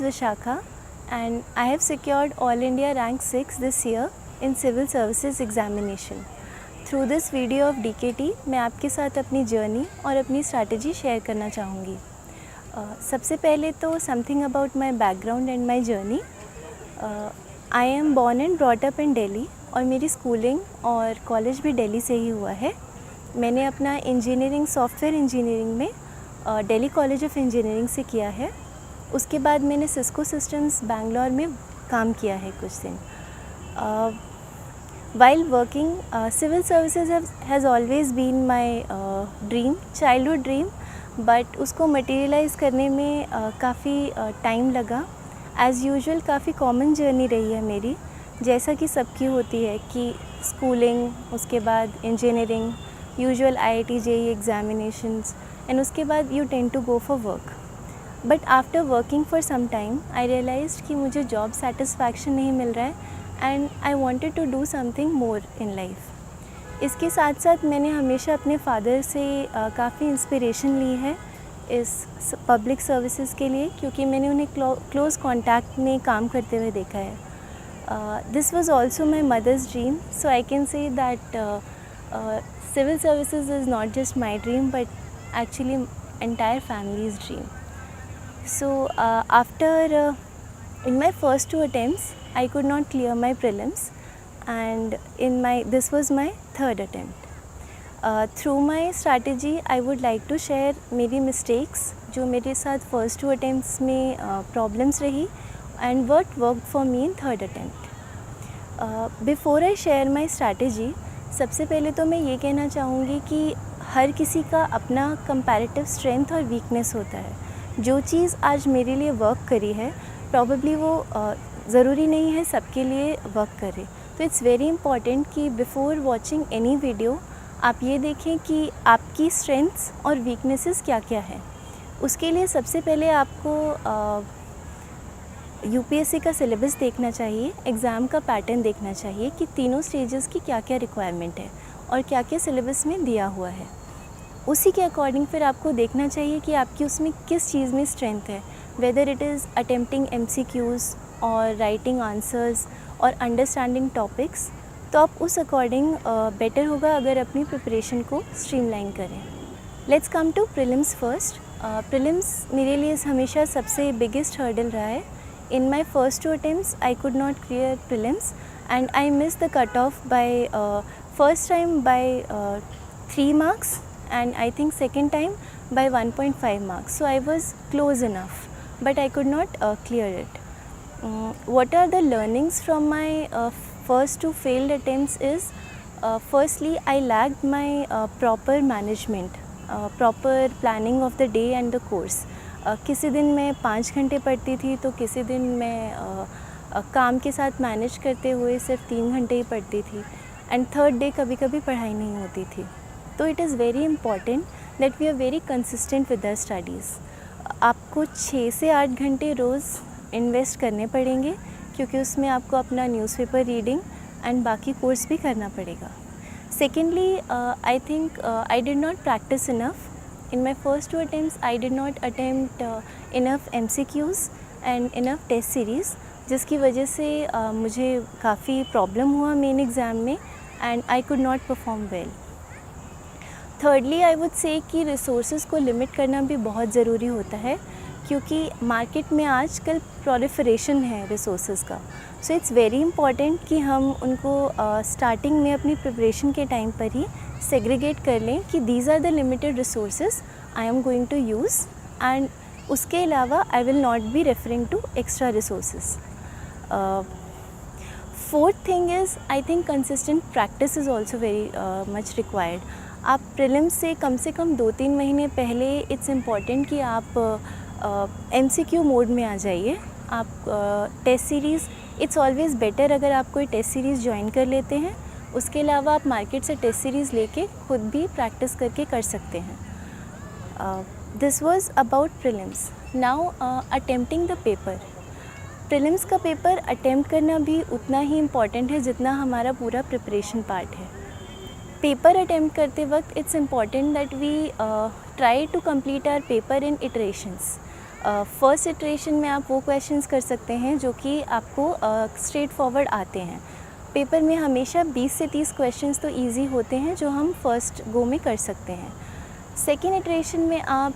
Vishakha and I have secured All India Rank 6 this year in Civil Services Examination. Through this video of DKT मैं आपके साथ अपनी journey और अपनी strategy share करना चाहूँगी। सबसे पहले तो something about my background and my journey. I am born and brought up in Delhi और मेरी स्कूलिंग और कॉलेज भी दिल्ली से ही हुआ है। मैंने अपना इंजीनियरिंग सॉफ्टवेयर इंजीनियरिंग में दिल्ली कॉलेज ऑफ इंजीनियरिंग से किया है। उसके बाद मैंने सिस्को सिस्टम्स बैंगलोर में काम किया है कुछ दिन। While working civil services has always been my dream, childhood dream, but उसको मटेरियलाइज़ करने में काफ़ी टाइम लगा। एज़ यूजुअल काफ़ी कॉमन जर्नी रही है मेरी, जैसा कि सबकी होती है कि स्कूलिंग, उसके बाद engineering, usual IIT JEE examinations and उसके बाद you tend to go for work. But after working for some time I realised कि मुझे जॉब सेटिस्फैक्शन नहीं मिल रहा है and I wanted to do something more in life. इसके साथ साथ मैंने हमेशा अपने फादर से काफ़ी इंस्पिरेशन ली है इस पब्लिक सर्विसेज के लिए, क्योंकि मैंने उन्हें क्लोज़ कॉन्टैक्ट में काम करते हुए देखा है। This was also my mother's dream, so I can say that civil services is not just my dream but actually entire family's dream. So in my first 2 attempts I could not clear my prelims and this was my third attempt. Through my strategy I would like to share मेरी mistakes जो मेरे साथ first 2 attempts में problems रही and what worked for me in third attempt. Before I share my strategy, सबसे पहले तो मैं ये कहना चाहूँगी कि हर किसी का अपना कंपैरेटिव स्ट्रेंथ और वीकनेस होता है। जो चीज़ आज मेरे लिए वर्क करी है प्रॉबेबली वो ज़रूरी नहीं है सबके लिए वर्क करे। तो इट्स वेरी इंपॉर्टेंट कि बिफ़ोर वॉचिंग एनी वीडियो आप ये देखें कि आपकी स्ट्रेंथ्स और वीकनेसेस क्या क्या है। उसके लिए सबसे पहले आपको UPSC का सिलेबस देखना चाहिए, एग्ज़ाम का पैटर्न देखना चाहिए कि तीनों स्टेजेस की क्या क्या रिक्वायरमेंट है और क्या क्या सिलेबस में दिया हुआ है। उसी के अकॉर्डिंग फिर आपको देखना चाहिए कि आपकी उसमें किस चीज़ में स्ट्रेंथ है, whether it is attempting MCQs और राइटिंग आंसर्स और अंडरस्टैंडिंग टॉपिक्स। तो आप उस अकॉर्डिंग बेटर होगा अगर अपनी प्रिपरेशन को स्ट्रीमलाइन करें। Let's come to prelims first. Prelims मेरे लिए हमेशा सबसे बिगेस्ट हर्डल रहा है। In my first 2 attempts, I could not clear prelims and I missed the cutoff by first time by 3 marks and I think second time by 1.5 marks. So I was close enough, but I could not clear it. What are the learnings from my first 2 failed attempts is, firstly, I lacked my proper management, proper planning of the day and the course. किसी दिन मैं 5 घंटे पढ़ती थी तो किसी दिन मैं काम के साथ मैनेज करते हुए सिर्फ 3 घंटे ही पढ़ती थी एंड थर्ड डे कभी कभी पढ़ाई नहीं होती थी। तो it is very important that we are very consistent with the studies. आपको 6 से 8 घंटे रोज़ इन्वेस्ट करने पड़ेंगे, क्योंकि उसमें आपको अपना न्यूज़पेपर रीडिंग एंड बाकी कोर्स भी करना पड़ेगा। Secondly, I think I did not practice enough. In my first 2 attempts, I did not attempt enough MCQs and enough test series, जिसकी वजह से मुझे काफ़ी प्रॉब्लम हुआ मेन एग्ज़ाम में and I could not perform well. Thirdly, I would say कि resources को limit करना भी बहुत ज़रूरी होता है, क्योंकि मार्केट में आजकल प्रोलिफरेशन है रिसोर्सेज का। सो इट्स वेरी इंपॉर्टेंट कि हम उनको स्टार्टिंग में अपनी प्रिपरेशन के टाइम पर ही सेग्रीगेट कर लें कि these are the limited resources I am going to use and उसके अलावा I will not be referring to extra resources. Fourth thing is, I think consistent practice is also very much required. आप prelims से कम 2-3 महीने पहले it's important कि आप MCQ mode में आ जाइए। आप test series, it's always better अगर आप कोई टेस्ट सीरीज़ ज्वाइन कर लेते हैं। उसके अलावा आप मार्केट से टेस्ट सीरीज़ लेके खुद भी प्रैक्टिस करके कर सकते हैं। This was about prelims. Now attempting the paper. Prelims का पेपर अटेम्प्ट करना भी उतना ही इम्पॉर्टेंट है जितना हमारा पूरा प्रिपरेशन पार्ट है। पेपर अटेम्प्ट करते वक्त it's important that we try to complete our paper in iterations. First iteration में आप वो क्वेश्चंस कर सकते हैं जो कि आपको स्ट्रेट फॉरवर्ड आते हैं। पेपर में हमेशा 20 से 30 क्वेश्चंस तो इजी होते हैं जो हम फर्स्ट गो में कर सकते हैं। सेकेंड इटरेशन में आप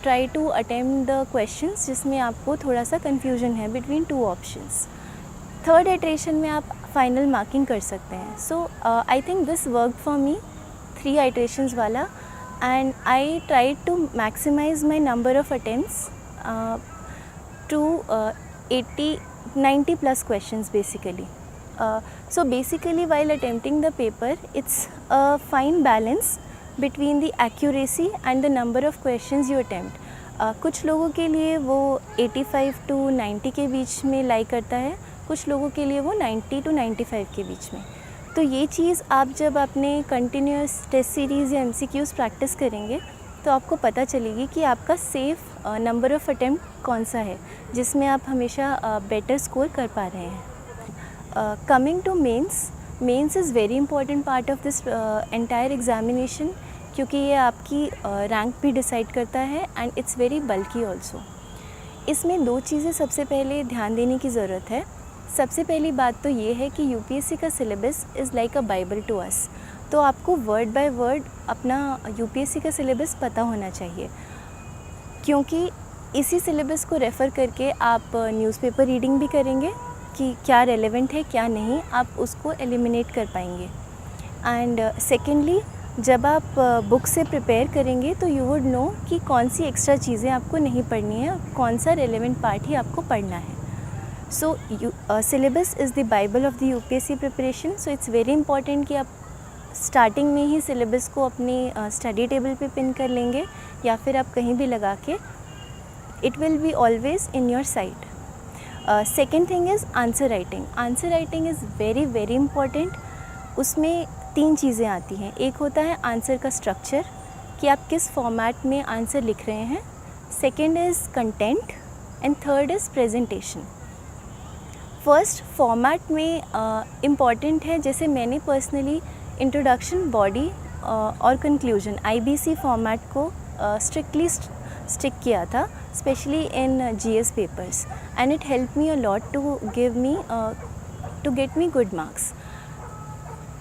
try to attempt the questions जिसमें आपको थोड़ा सा कन्फ्यूजन है between two options. Third iteration में आप फाइनल मार्किंग कर सकते हैं। So I think this work for me 3 iterations वाला, and I tried to maximize my number of attempts to 90 plus questions basically. So basically while attempting the paper, it's a fine balance between the accuracy and the number of questions you attempt. कुछ लोगों के लिए वो 85 to 90 के बीच में लाई करता है, कुछ लोगों के लिए वो 90 to 95 के बीच में। तो ये चीज़ आप जब अपने कंटिन्यूस टेस्ट सीरीज़ या MCQs प्रैक्टिस करेंगे तो आपको पता चलेगी कि आपका सेफ़ नंबर ऑफ़ अटेम्प्ट कौन सा है जिसमें आप हमेशा बेटर स्कोर कर पा रहे हैं। Coming to mains is very important part of this entire examination, क्योंकि ये आपकी रैंक भी डिसाइड करता है and it's very bulky also. इसमें 2 चीज़ें सबसे पहले ध्यान देने की ज़रूरत है। सबसे पहली बात तो ये है कि UPSC का syllabus is like a Bible to us. तो आपको वर्ड बाय वर्ड अपना UPSC का सिलेबस पता होना चाहिए, क्योंकि इसी सिलेबस को रेफ़र करके आप न्यूज़पेपर रीडिंग भी करेंगे कि क्या रेलेवेंट है क्या नहीं, आप उसको एलिमिनेट कर पाएंगे। एंड सेकेंडली, जब आप बुक से प्रिपेयर करेंगे तो यू वुड नो कि कौन सी एक्स्ट्रा चीज़ें आपको नहीं पढ़नी है, कौन सा रेलेवेंट पार्ट ही आपको पढ़ना है। So syllabus is the bible of the UPSC preparation, so it's very important कि आप स्टार्टिंग में ही सिलेबस को अपनी स्टडी टेबल पे पिन कर लेंगे या फिर आप कहीं भी लगा के, it will be always in your sight. Second thing is answer writing. Answer writing is very very important. उसमें 3 चीज़ें आती हैं। एक होता है आंसर का स्ट्रक्चर कि आप किस फॉर्मेट में आंसर लिख रहे हैं, second is content and third is presentation. First format में इम्पॉर्टेंट है, जैसे मैंने पर्सनली इंट्रोडक्शन, बॉडी और कंक्लूजन IBC फॉर्मेट को स्ट्रिक्टली स्टिक किया था, specially in GS papers, and it help me a lot to get me good marks.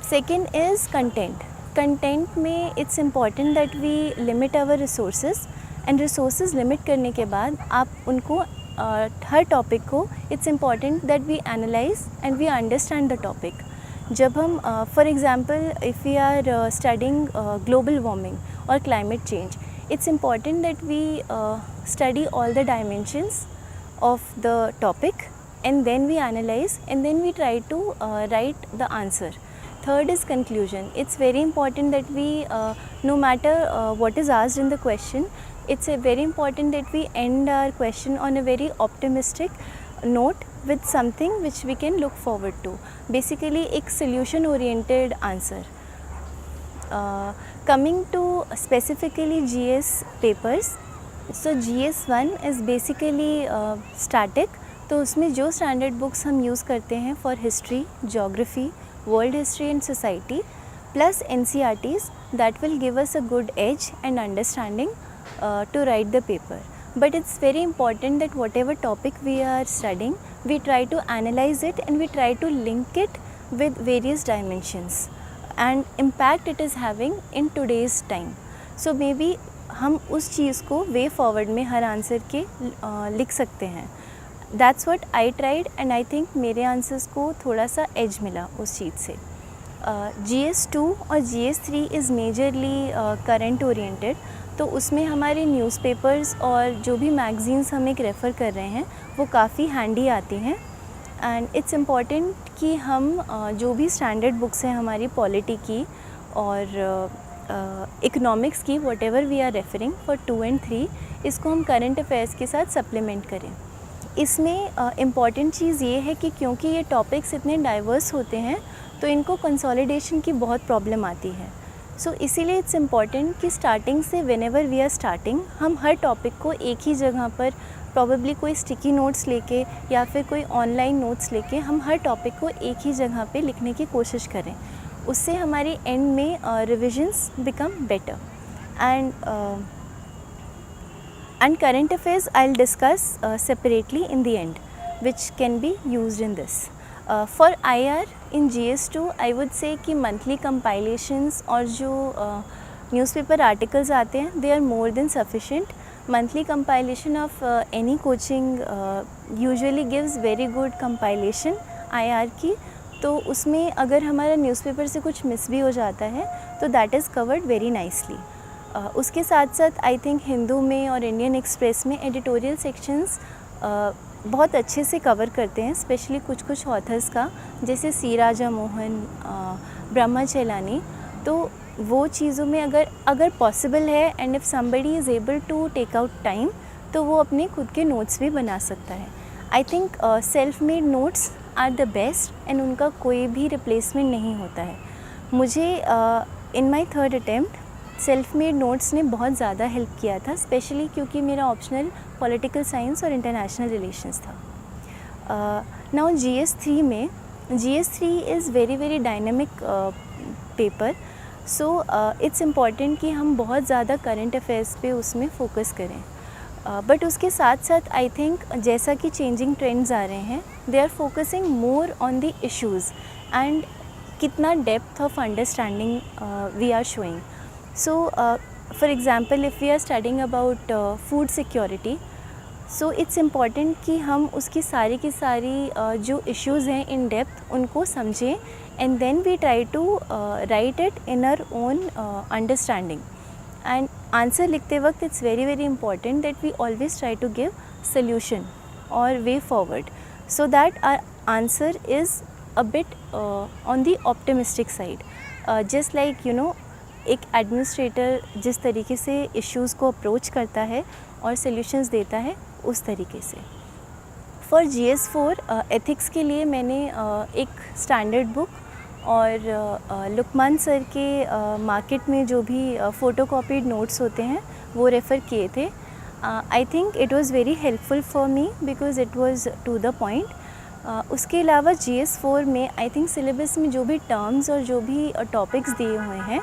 Second is content. Content में it's important that we limit our resources, and resources limit करने के बाद आप उनको हर topic को it's important that we analyse and we understand the topic. जब हम for example if we are studying global warming और climate change, it's important that we study all the dimensions of the topic, and then we analyze, and then we try to write the answer. Third is conclusion. It's very important that we no matter what is asked in the question, it's very important that we end our question on a very optimistic note with something which we can look forward to. Basically एक solution oriented answer. Coming to specifically GS papers, so GS1 is basically static. तो उसमें जो standard books हम use करते हैं for history, geography, world history and society plus NCERTs, that will give us a good edge and understanding to write the paper. But it's very important that whatever topic we are studying, we try to analyze it and we try to link it with various dimensions and impact it is having in today's time. So maybe हम उस चीज़ को way forward में हर answer के लिख सकते हैं. That's what I tried and I think मेरे answers को थोड़ा सा एज मिला उस चीज़ से. GS2 और GS3 is majorly current oriented, तो उसमें हमारे न्यूज़पेपर्स और जो भी मैगज़ीन्स हम एक रेफ़र कर रहे हैं वो काफ़ी हैंडी आती हैं. एंड इट्स इम्पॉर्टेंट कि हम जो भी स्टैंडर्ड बुक्स हैं हमारी पॉलिटी की और इकोनॉमिक्स की, whatever we are referring for 2 and 3, इसको हम करंट अफेयर्स के साथ सप्लीमेंट करें. इसमें इम्पॉर्टेंट चीज़ ये है कि क्योंकि ये टॉपिक्स इतने डाइवर्स होते हैं तो इनको कंसोलिडेशन की बहुत प्रॉब्लम आती है. सो इसीलिए इट्स इम्पॉर्टेंट कि स्टार्टिंग से व्हेनेवर वी आर स्टार्टिंग, हम हर टॉपिक को एक ही जगह पर प्रॉबेबली कोई स्टिकी नोट्स लेके या फिर कोई ऑनलाइन नोट्स लेके हम हर टॉपिक को एक ही जगह पे लिखने की कोशिश करें. उससे हमारी एंड में revisions become better. and current affairs I'll discuss separately in the end, which can be used in this. For IR in GS2 I would say कि monthly compilations और जो newspaper articles आते हैं they are more than sufficient. Monthly compilation of any coaching usually gives very good compilation IR की, तो उसमें अगर हमारा न्यूज़पेपर से कुछ मिस भी हो जाता है तो that is covered very nicely. उसके साथ साथ आई थिंक हिंदू में और इंडियन एक्सप्रेस में एडिटोरियल सेक्शंस बहुत अच्छे से कवर करते हैं, स्पेशली कुछ ऑथर्स का, जैसे सी राजा मोहन, ब्रह्मा चेलानी. तो वो चीज़ों में अगर पॉसिबल है and if somebody is able to take out time तो वो अपने खुद के नोट्स भी बना सकता है. I think self made notes are the best and उनका कोई भी रिप्लेसमेंट नहीं होता है. मुझे in my third attempt self made notes ने बहुत ज़्यादा हेल्प किया था, स्पेशली क्योंकि मेरा ऑप्शनल पॉलिटिकल साइंस और इंटरनेशनल रिलेशंस था. नाउ GS3 में GS3 is very dynamic paper, so it's important कि हम बहुत ज़्यादा करंट अफेयर्स पे उसमें फोकस करें. बट उसके साथ साथ आई थिंक जैसा कि चेंजिंग ट्रेंड्स आ रहे हैं they are focusing more on the issues and कितना depth of understanding we are showing. So for example if we are studying about food security, so it's important कि हम उसकी सारी की सारी जो issues हैं in depth उनको समझें and then we try to write it in our own understanding. And answer लिखते वक्त it's very important that we always try to give solution or way forward so that our answer is a bit on the optimistic side. Just like you know एक administrator जिस तरीके से issues को approach करता है और solutions देता है उस तरीके से. फॉर GS4 एथिक्स के लिए मैंने एक स्टैंडर्ड बुक और लुकमान सर के मार्केट में जो भी फ़ोटोकॉपीड नोट्स होते हैं वो रेफ़र किए थे. I think it was very helpful for me because it was to the point. उसके अलावा GS4 में आई थिंक सिलेबस में जो भी टर्म्स और जो भी टॉपिक्स दिए हुए हैं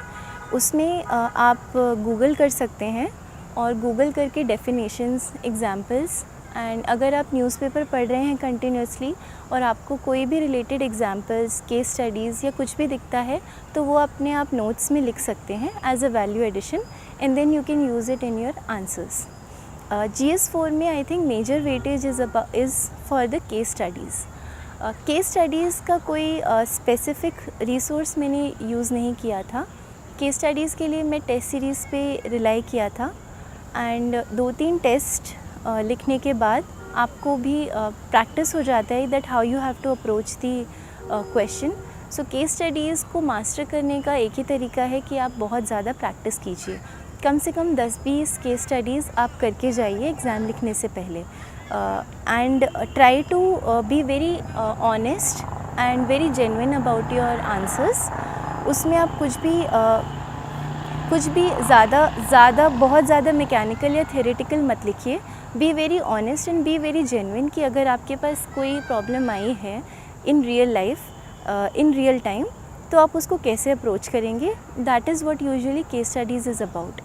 उसमें आप गूगल कर सकते हैं और गूगल करके डेफिनेशंस, एग्जांपल्स, एंड अगर आप न्यूज़पेपर पढ़ रहे हैं कंटिन्यूसली और आपको कोई भी रिलेटेड एग्जांपल्स, केस स्टडीज़ या कुछ भी दिखता है तो वो अपने आप नोट्स में लिख सकते हैं as a value addition and then you can use it in your answers. GS4 में I think major weightage is for the case studies. Case studies का कोई स्पेसिफ़िक रिसोर्स मैंने यूज़ नहीं किया था. केस स्टडीज़ के लिए मैं टेस्ट सीरीज़ पे रिलाई किया था एंड 2-3 टेस्ट लिखने के बाद आपको भी प्रैक्टिस हो जाता है that how you have to approach the question. So case studies को मास्टर करने का एक ही तरीका है कि आप बहुत ज़्यादा प्रैक्टिस कीजिए. कम से कम 10-20 केस स्टडीज़ आप करके जाइए एग्ज़ाम लिखने से पहले and try to be very honest and very genuine about your answers. उसमें आप कुछ भी ज़्यादा बहुत ज़्यादा मैकेनिकल या थ्योरेटिकल मत लिखिए. Be very honest and be very genuine कि अगर आपके पास कोई प्रॉब्लम आई है in real life, in real time, तो आप उसको कैसे अप्रोच करेंगे. That is what usually case studies is about.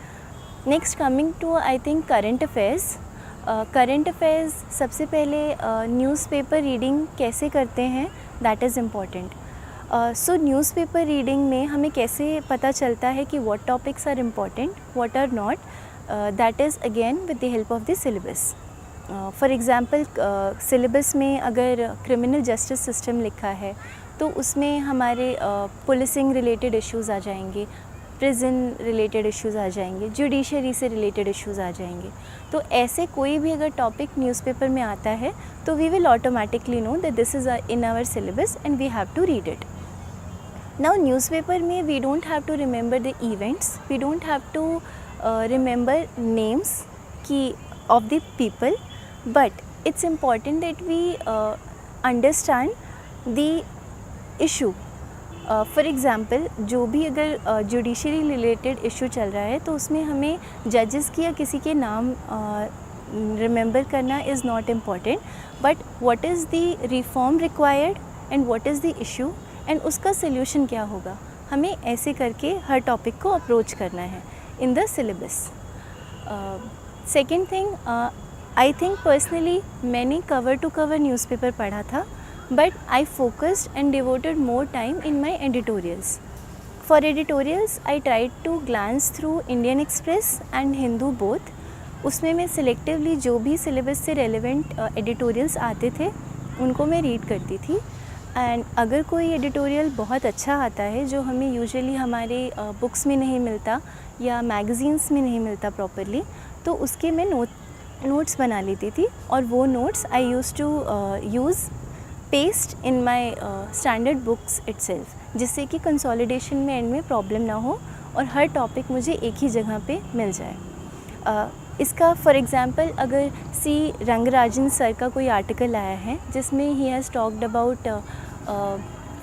Next coming to I think current affairs. Current affairs सबसे पहले न्यूज़पेपर रीडिंग कैसे करते हैं that is important. So newspaper reading में हमें कैसे पता चलता है कि what topics are important, what are not. That is again with the help of the syllabus. For example syllabus में अगर क्रिमिनल जस्टिस सिस्टम लिखा है तो उसमें हमारे पुलिसिंग रिलेटेड इश्यूज़ आ जाएंगे, प्रिजन रिलेटेड इश्यूज़ आ जाएंगे, जुडिशरी से रिलेटेड इश्यूज़ आ जाएंगे. तो ऐसे कोई भी अगर टॉपिक न्यूज़पेपर में आता है तो we will automatically know that this is in our syllabus and we have to read it. Now newspaper में we don't have to remember the events, we don't have to remember names की of the people, but it's important that we understand the issue. For example जो भी अगर judiciary related issue चल रहा है तो उसमें हमें जजेस की या किसी के नाम रिमेंबर करना is not important, but what is the reform required and what is the issue and उसका सल्यूशन क्या होगा. हमें ऐसे करके हर टॉपिक को अप्रोच करना है in the syllabus. Second thing, I think personally मैंने कवर टू कवर न्यूज़पेपर पढ़ा था, but I focused and devoted more time in my editorials. For editorials I tried to glance through Indian Express and Hindu both. उसमें मैं selectively जो भी syllabus से relevant editorials आते थे उनको मैं रीड करती थी. एंड अगर कोई एडिटोरियल बहुत अच्छा आता है जो हमें यूजुअली हमारे बुक्स में नहीं मिलता या मैगज़ीन्स में नहीं मिलता प्रॉपरली, तो उसके मैं नोट्स बना लेती थी. और वो notes I use to use paste in my standard books itself, जिससे कि कंसोलिडेशन में एंड में प्रॉब्लम ना हो और हर टॉपिक मुझे एक ही जगह पे मिल जाए. इसका फॉर एग्ज़ाम्पल अगर सी रंगराजन सर का कोई आर्टिकल आया है जिसमें he has talked about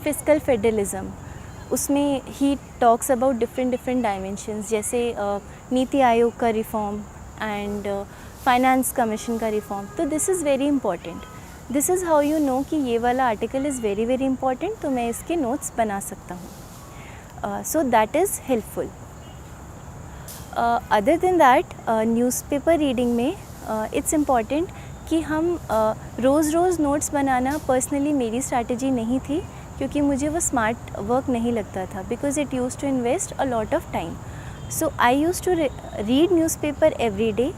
fiscal federalism, उसमें he talks about different dimensions, जैसे नीति आयोग का रिफॉर्म एंड फाइनेंस कमीशन का रिफॉर्म. तो this is very important. This is how you know कि ये वाला आर्टिकल इज़ वेरी इंपॉर्टेंट, तो मैं इसके नोट्स बना सकता हूँ. सो that is helpful. Other than that, newspaper reading में इट्स इम्पॉर्टेंट कि हम रोज़ नोट्स बनाना पर्सनली मेरी स्ट्रैटेजी नहीं थी, क्योंकि मुझे वो स्मार्ट वर्क नहीं लगता था, because it use to invest a lot of time. So I use to read newspaper every day,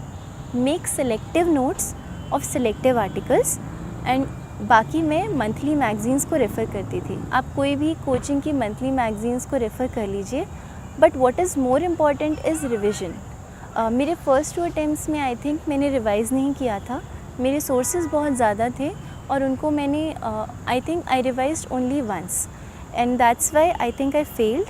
make selective notes of selective articles, and बाकी मैं मंथली मैगज़ीन्स को रेफ़र करती थी. आप कोई भी कोचिंग की मंथली मैगज़ीन्स को रेफ़र कर लीजिए, but what is more important is revision. मेरे फर्स्ट 2 अटैम्प्ट्स में आई थिंक मैंने रिवाइज़ नहीं किया था. मेरे सोर्सेज बहुत ज़्यादा थे और उनको मैंने I think I revised only once, and that's why I think I failed.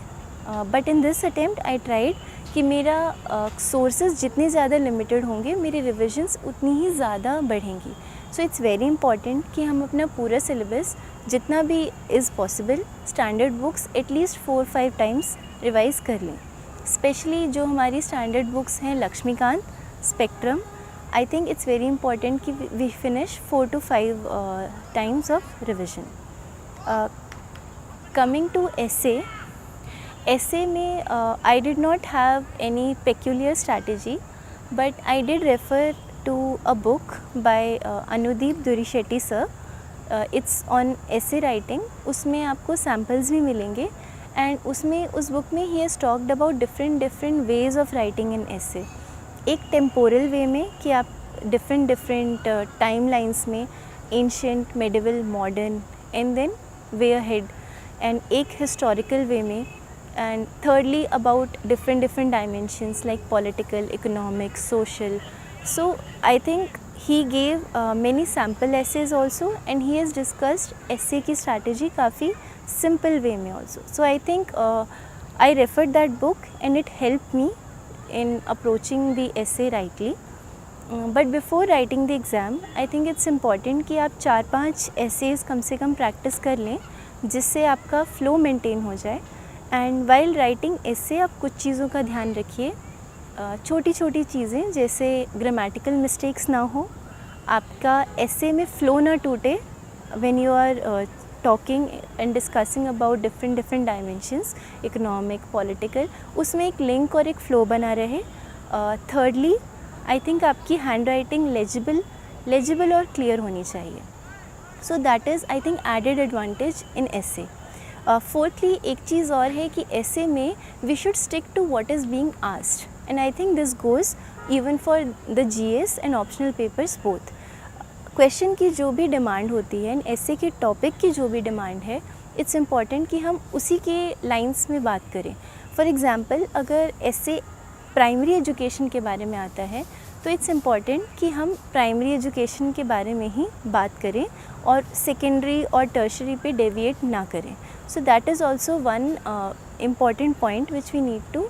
But in this attempt I tried कि मेरा सोर्सेज जितने ज़्यादा लिमिटेड होंगे मेरी रिविजन्स उतनी ही ज़्यादा बढ़ेंगी. सो इट्स वेरी इंपॉर्टेंट कि हम अपना पूरा सिलेबस जितना भी is possible standard books at least 4-5 times revise कर लें. स्पेशली जो हमारी स्टैंडर्ड बुक्स हैं Laxmikanth, spectrum, I think it's very important कि we finish 4 to 5 times of revision. Coming to essay में I did not have any peculiar strategy, but I did refer to a book by Anudeep Durishetty sir. It's on essay writing. उसमें आपको samples भी मिलेंगे, and उसमें उस book में he has talked about different ways of writing an essay. एक temporal way में कि आप different timelines में ancient, medieval, modern and then way ahead, and एक historical way में, and thirdly about different dimensions like political, economic, social. So I think he gave many sample essays also, and he has discussed essay की strategy काफ़ी simple way में also. So I think I referred that book and it helped me in approaching the essay rightly. But before writing the exam, I think it's important कि आप 4-5 essays कम से कम practice कर लें, जिससे आपका flow maintain हो जाए. एंड वाइल राइटिंग essay आप कुछ चीज़ों का ध्यान रखिए, छोटी चीज़ें, जैसे ग्रामेटिकल मिस्टेक्स ना हो, आपका essay में फ़्लो ना टूटे when you are talking and discussing about different dimensions, economic, political, उसमें एक लिंक और एक फ़्लो बना रहे. थर्डली आई थिंक आपकी हैंड राइटिंग लेजिबल और क्लियर होनी चाहिए. So that is I think added advantage in essay. Fourthly एक चीज़ और है कि essay में we should stick to what is being asked, and I think this goes even for the GS and optional papers both. Question की जो भी demand होती है एंड essay के टॉपिक की जो भी डिमांड है, इट्स इम्पॉर्टेंट कि हम उसी के लाइंस में बात करें. फॉर एग्ज़ाम्पल अगर essay प्राइमरी एजुकेशन के बारे में आता है, तो इट्स इम्पॉर्टेंट कि हम प्राइमरी एजुकेशन के बारे में ही बात करें और सेकेंडरी और टर्शरी पे डेविएट ना करें. So that is also one important point which we need to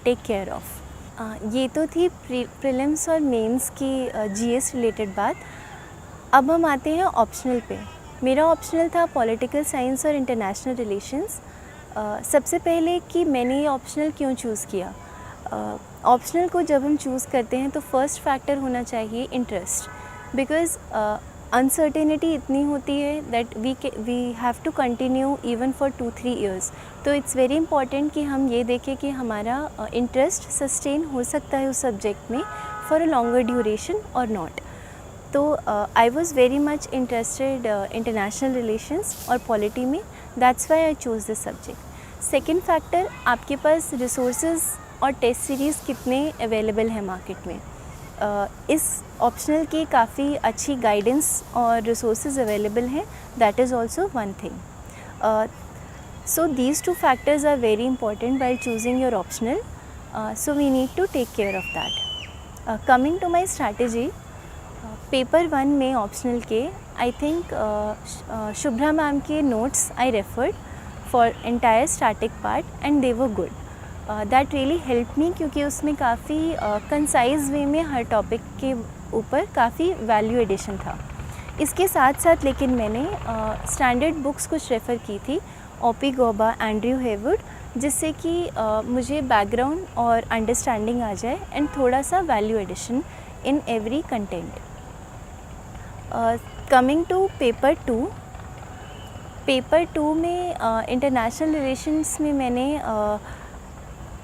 take care of. ये तो थी प्रीलिम्स और मेंस की GS रिलेटेड बात. अब हम आते हैं ऑप्शनल पे. मेरा ऑप्शनल था पॉलिटिकल साइंस और इंटरनेशनल रिलेशंस. सबसे पहले कि मैंने ये ऑप्शनल क्यों चूज़ किया. ऑप्शनल को जब हम चूज़ करते हैं तो फर्स्ट फैक्टर होना चाहिए इंटरेस्ट, बिकॉज़ अनसर्टेनिटी इतनी होती है that we have to continue even for 2-3 years. तो इट्स वेरी इंपॉर्टेंट कि हम ये देखें कि हमारा इंटरेस्ट सस्टेन हो सकता है उस सब्जेक्ट में for a longer duration or not. तो I was very much interested international relations और polity में, that's why I chose this subject. Second factor, आपके पास रिसोर्सेज और टेस्ट सीरीज़ कितने अवेलेबल हैं मार्केट में. इस ऑप्शनल के काफ़ी अच्छी गाइडेंस और रिसोर्सेज अवेलेबल हैं, that is also one thing. So these two factors are very important while choosing your optional, so we need to take care of that. Coming to my strategy, paper 1 में optional के I think Shubhra ma'am के notes I referred for entire static part and they were good. That really helped me क्योंकि उसमें काफ़ी concise वे में हर topic के ऊपर काफ़ी वैल्यू एडिशन था. इसके साथ साथ लेकिन मैंने स्टैंडर्ड बुक्स कुछ रेफ़र की थी, ओपी गौबा, एंड्रयू हेवुड, जिससे कि मुझे बैकग्राउंड और अंडरस्टैंडिंग आ जाए एंड थोड़ा सा value addition in every content. Coming to paper 2 में इंटरनेशनल रिलेशंस में मैंने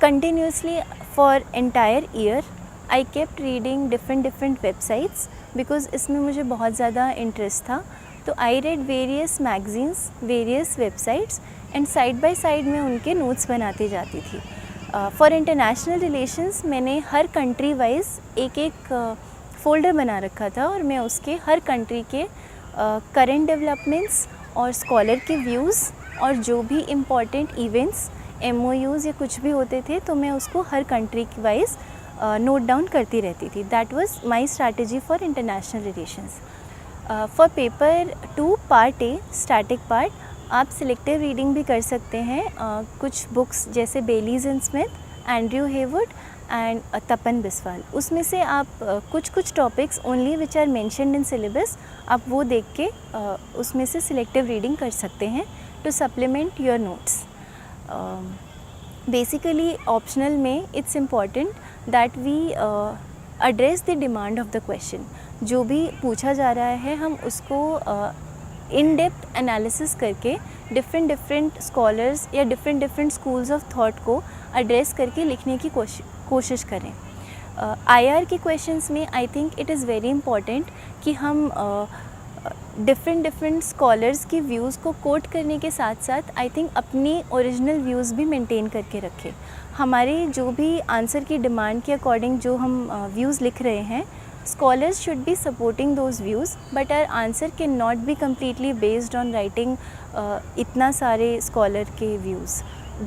continuously for entire year I kept reading different websites because इसमें मुझे बहुत ज़्यादा इंटरेस्ट था. तो I read various magazines, various websites and side by side में उनके नोट्स बनाती जाती थी. फॉर इंटरनेशनल रिलेशंस मैंने हर कंट्री वाइज एक फ़ोल्डर बना रखा था और मैं उसके हर कंट्री के करेंट डेवलपमेंट्स और स्कॉलर के व्यूज़ और जो भी इम्पॉर्टेंट इवेंट्स, MOUs या कुछ भी होते थे तो मैं उसको हर कंट्री वाइज नोट डाउन करती रहती थी. That was my strategy for international relations. For paper 2 part A, static part, आप सिलेक्टिव रीडिंग भी कर सकते हैं. कुछ बुक्स जैसे Baylis and Smith, Andrew Heywood and Tapan Biswal, उसमें से आप कुछ topics only which are mentioned in syllabus आप वो देख के उसमें से सिलेक्टिव रीडिंग कर सकते हैं to supplement your notes. Basically optional में it's important that we address the demand of the question. जो भी पूछा जा रहा है हम उसको इन डेप्थ एनालिसिस करके डिफरेंट स्कॉलर्स या डिफरेंट स्कूल्स ऑफ थॉट को एड्रेस करके लिखने की कोशिश करें. IR के क्वेश्चंस में I think it is very important कि हम डिफरेंट स्कॉलर्स के व्यूज़ को कोट करने के साथ साथ आई थिंक अपनी ओरिजिनल व्यूज़ भी मेंटेन करके रखें. हमारे जो भी आंसर की डिमांड के अकॉर्डिंग जो हम व्यूज़ लिख रहे हैं, scholars should be supporting those views but our answer cannot be completely based on writing इतना सारे scholar के views.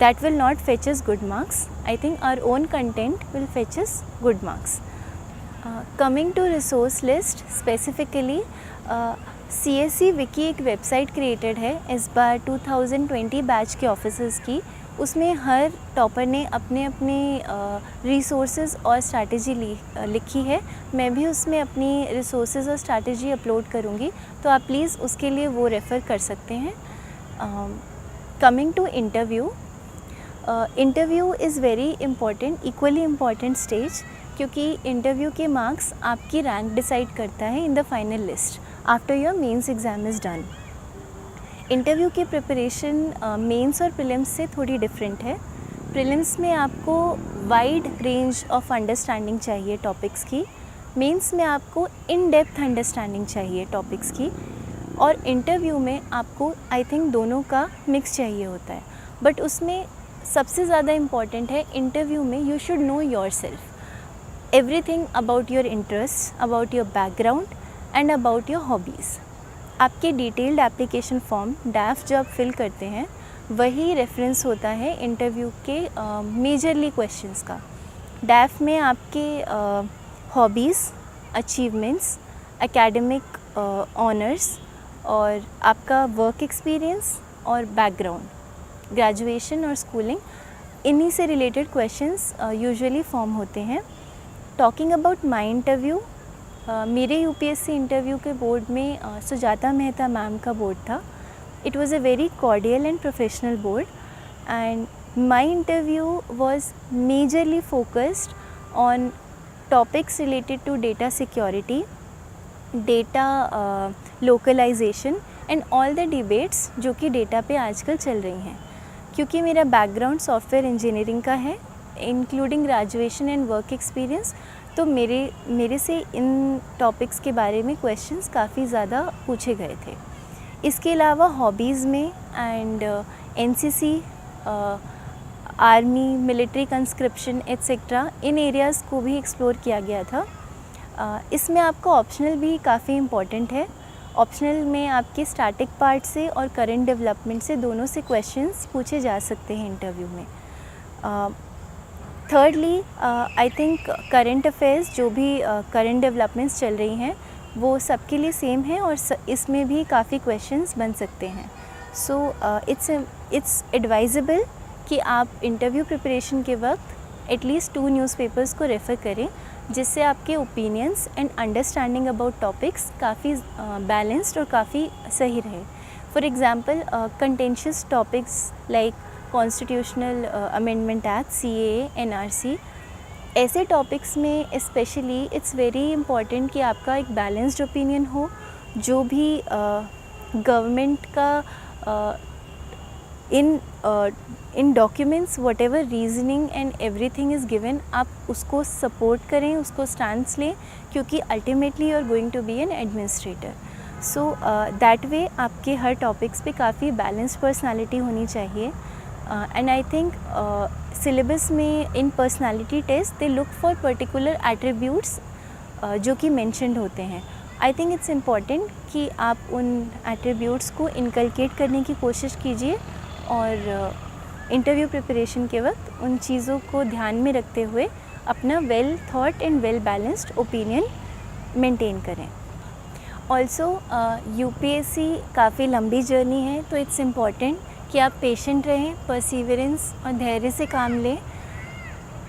That will not fetch us good marks. I think our own content will fetch us good marks. Coming to resource list specifically, CSE Wiki एक website created है इस बार 2020 batch के officers की. उसमें हर topper ने अपने resources और strategy लिखी है. मैं भी उसमें अपनी रिसोर्सेज और स्ट्रैटेजी अपलोड करूँगी, तो आप प्लीज़ उसके लिए वो रेफ़र कर सकते हैं. Coming to interview is very important, equally important stage, क्योंकि इंटरव्यू के मार्क्स आपकी रैंक डिसाइड करता है in the final list after your mains exam is done. Interview की प्रिपरेशन मेंस और प्रीलिम्स से थोड़ी डिफरेंट है. प्रीलिम्स में आपको वाइड रेंज ऑफ अंडरस्टैंडिंग चाहिए टॉपिक्स की, मेंस में आपको इन डेप्थ अंडरस्टैंडिंग चाहिए टॉपिक्स की, और इंटरव्यू में आपको आई थिंक दोनों का मिक्स चाहिए होता है. बट उसमें सबसे ज़्यादा इम्पॉर्टेंट है इंटरव्यू में you should know your self, everything about your interest, about your background and about your hobbies. आपके डिटेल्ड एप्लीकेशन फॉर्म डैफ जो आप फिल करते हैं वही रेफरेंस होता है इंटरव्यू के मेजरली क्वेश्चंस का. डैफ में आपके हॉबीज़, अचीवमेंट्स, एकेडमिक ऑनर्स और आपका वर्क एक्सपीरियंस और बैकग्राउंड, ग्रेजुएशन और स्कूलिंग, इन्हीं से रिलेटेड क्वेश्चंस यूजुअली फॉर्म होते हैं. टॉकिंग अबाउट माई इंटरव्यू, मेरे UPSC इंटरव्यू के बोर्ड में सुजाता मेहता मैम का बोर्ड था. It was a very cordial and professional board and my interview was majorly focused on topics related to data security, data localisation and all the debates जो कि data पे आजकल चल रही हैं. क्योंकि मेरा बैकग्राउंड सॉफ्टवेयर इंजीनियरिंग का है including graduation and work experience, तो मेरे से इन टॉपिक्स के बारे में क्वेश्चंस काफ़ी ज़्यादा पूछे गए थे। इसके अलावा हॉबीज़ में and NCC, army, military conscription etcetera, in areas को भी एक्सप्लोर किया गया था। इसमें आपका ऑप्शनल भी काफ़ी इम्पॉर्टेंट है। ऑप्शनल में आपके स्टैटिक पार्ट से और करंट डेवलपमेंट से दोनों से क्वेश्चंस पूछे जा सकते हैं इंटरव्यू में। Thirdly, I think current affairs, जो भी करंट डेवलपमेंट्स चल रही हैं वो सबके लिए सेम है और इसमें भी काफ़ी क्वेश्चंस बन सकते हैं। सो इट्स एडवाइजेबल कि आप इंटरव्यू प्रिपरेशन के वक्त एटलीस्ट 2 न्यूज़पेपर्स को रेफ़र करें, जिससे आपके opinions and understanding about topics काफ़ी बैलेंस्ड और काफ़ी सही रहे। For example, contentious topics like constitutional amendment act, CAA, NRC, ऐसे टॉपिक्स में स्पेशली इट्स वेरी इम्पॉर्टेंट कि आपका एक बैलेंस्ड ओपिनियन हो। जो भी गवर्नमेंट का in documents whatever reasoning and everything is given, आप उसको सपोर्ट करें, उसको स्टैंड्स लें, क्योंकि ultimately you are going to be an administrator. So that way आपके हर टॉपिक्स पे काफ़ी बैलेंस्ड पर्सनालिटी होनी चाहिए। एंड आई थिंक सिलेबस में in personality test they look for particular attributes जो कि मेंशन्ड होते हैं। आई थिंक इट्स इम्पॉर्टेंट कि आप उन एट्रीब्यूट्स को इनकलकेट करने की कोशिश कीजिए और इंटरव्यू प्रिपरेशन के वक्त उन चीज़ों को ध्यान में रखते हुए अपना well thought and well balanced opinion maintain करें। ऑल्सो UPSC काफ़ी लंबी जर्नी है, तो इट्स इम्पॉर्टेंट कि आप पेशेंट रहें, परसीवरेंस और धैर्य से काम लें।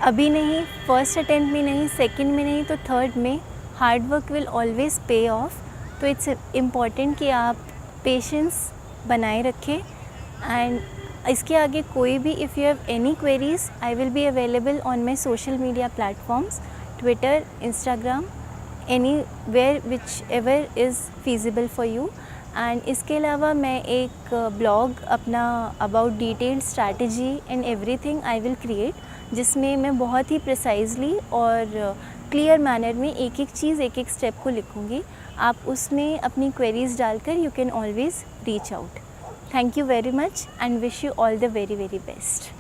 अभी नहीं, फर्स्ट अटेम्प्ट में नहीं, सेकंड में नहीं, तो थर्ड में हार्ड वर्क विल ऑलवेज पे ऑफ। तो इट्स इम्पॉर्टेंट कि आप पेशेंस बनाए रखें। एंड इसके आगे कोई भी, if you have any queries, I will be available on my social media platforms, Twitter, Instagram, anywhere whichever is feasible for you। And इसके अलावा मैं एक ब्लॉग अपना about detailed strategy and everything I will create, जिसमें मैं बहुत ही precisely और clear manner में एक एक चीज़, एक एक स्टेप को लिखूँगी। आप उसमें अपनी क्वेरीज डालकर you can always reach out. Thank you very much and wish you all the very very best.